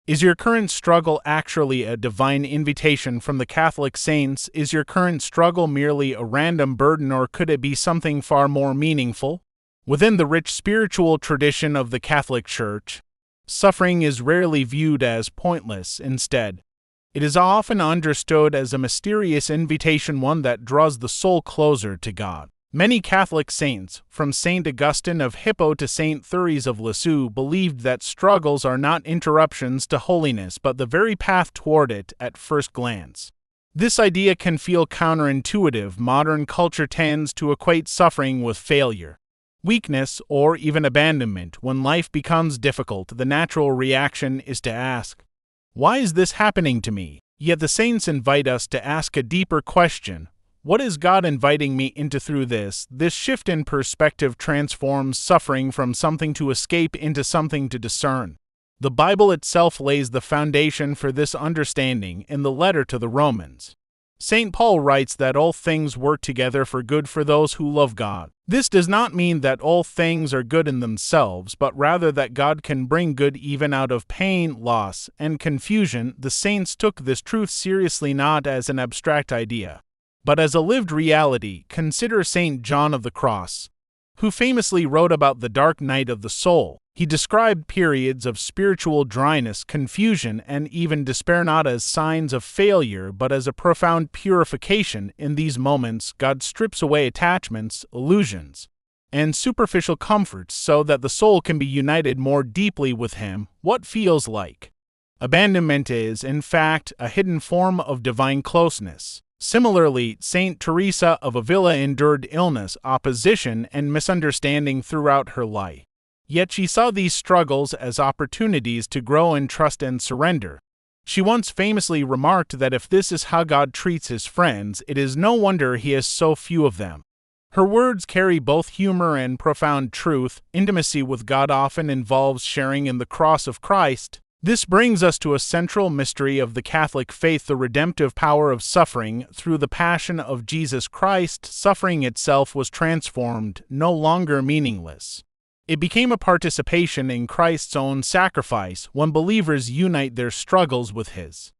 Is your current struggle actually a divine invitation from the Catholic saints? Is your current struggle merely a random burden, or could it be something far more meaningful? Within the rich spiritual tradition of the Catholic Church, suffering is rarely viewed as pointless. Instead, it is often understood as a mysterious invitation, one that draws the soul closer to God. Many Catholic saints, from Saint Augustine of Hippo to Saint Teresa of Lisieux, believed that struggles are not interruptions to holiness but the very path toward it at first glance. This idea can feel counterintuitive. Modern culture tends to equate suffering with failure, weakness, or even abandonment. When life becomes difficult, the natural reaction is to ask, "Why is this happening to me?" Yet the saints invite us to ask a deeper question. What is God inviting me into through this? This shift in perspective transforms suffering from something to escape into something to discern. The Bible itself lays the foundation for this understanding in the letter to the Romans. St. Paul writes that all things work together for good for those who love God. This does not mean that all things are good in themselves, but rather that God can bring good even out of pain, loss, and confusion. The saints took this truth seriously, not as an abstract idea, but as a lived reality. Consider St. John of the Cross, who famously wrote about the dark night of the soul. He described periods of spiritual dryness, confusion, and even despair not as signs of failure, but as a profound purification. In these moments, God strips away attachments, illusions, and superficial comforts so that the soul can be united more deeply with Him. What feels like abandonment is, in fact, a hidden form of divine closeness. Similarly, Saint Teresa of Ávila endured illness, opposition, and misunderstanding throughout her life. Yet she saw these struggles as opportunities to grow in trust and surrender. She once famously remarked that if this is how God treats His friends, it is no wonder He has so few of them. Her words carry both humor and profound truth. Intimacy with God often involves sharing in the cross of Christ. This brings us to a central mystery of the Catholic faith, the redemptive power of suffering. Through the passion of Jesus Christ, suffering itself was transformed, no longer meaningless. It became a participation in Christ's own sacrifice. When believers unite their struggles with His,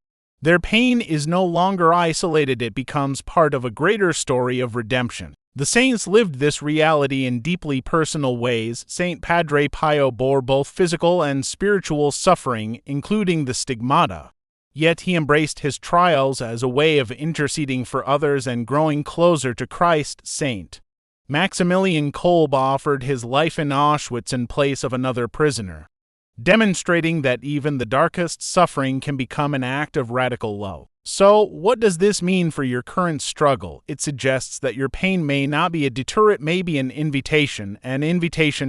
their pain is no longer isolated, it becomes part of a greater story of redemption. The saints lived this reality in deeply personal ways. Saint Padre Pio bore both physical and spiritual suffering, including the stigmata. Yet he embraced his trials as a way of interceding for others and growing closer to Christ. Saint Maximilian Kolbe offered his life in Auschwitz in place of another prisoner, demonstrating that even the darkest suffering can become an act of radical love. So, what does this mean for your current struggle? It suggests that your pain may not be a deterrent, may be an invitation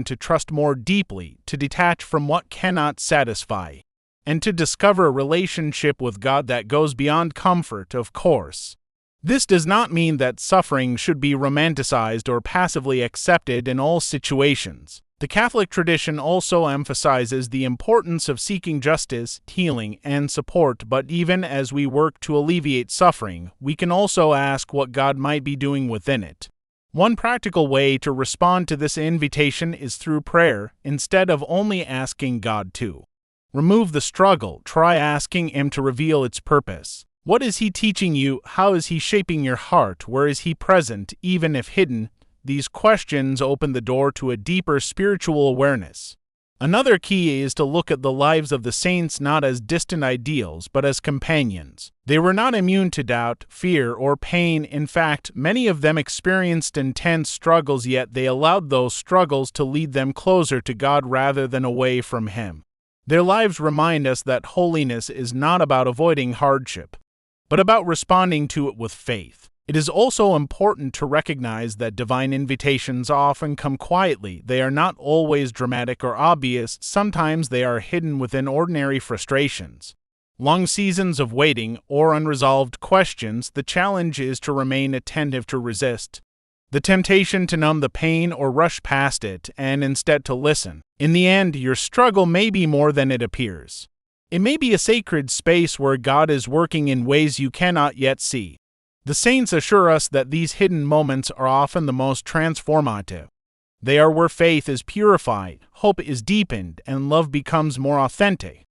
to trust more deeply, to detach from what cannot satisfy, and to discover a relationship with God that goes beyond comfort. Of course, this does not mean that suffering should be romanticized or passively accepted in all situations. The Catholic tradition also emphasizes the importance of seeking justice, healing, and support, but even as we work to alleviate suffering, we can also ask what God might be doing within it. One practical way to respond to this invitation is through prayer. Instead of only asking God to remove the struggle, try asking Him to reveal its purpose. What is He teaching you? How is He shaping your heart? Where is He present, even if hidden? These questions open the door to a deeper spiritual awareness. Another key is to look at the lives of the saints not as distant ideals, but as companions. They were not immune to doubt, fear, or pain. In fact, many of them experienced intense struggles, yet they allowed those struggles to lead them closer to God rather than away from Him. Their lives remind us that holiness is not about avoiding hardship, but about responding to it with faith. It is also important to recognize that divine invitations often come quietly. They are not always dramatic or obvious. Sometimes they are hidden within ordinary frustrations, long seasons of waiting, or unresolved questions. The challenge is to remain attentive, to resist the temptation to numb the pain or rush past it, and instead to listen. In the end, your struggle may be more than it appears. It may be a sacred space where God is working in ways you cannot yet see. The saints assure us that these hidden moments are often the most transformative. They are where faith is purified, hope is deepened, and love becomes more authentic.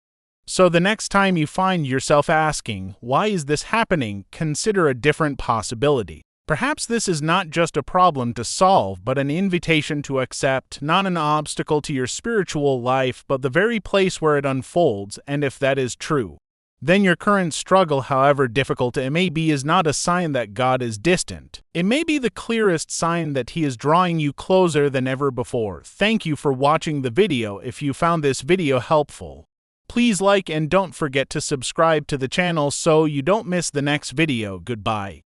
So the next time you find yourself asking, "Why is this happening?" consider a different possibility. Perhaps this is not just a problem to solve, but an invitation to accept, not an obstacle to your spiritual life, but the very place where it unfolds. And if that is true, then your current struggle, however difficult it may be, is not a sign that God is distant. It may be the clearest sign that He is drawing you closer than ever before. Thank you for watching the video. If you found this video helpful, please like and don't forget to subscribe to the channel so you don't miss the next video. Goodbye.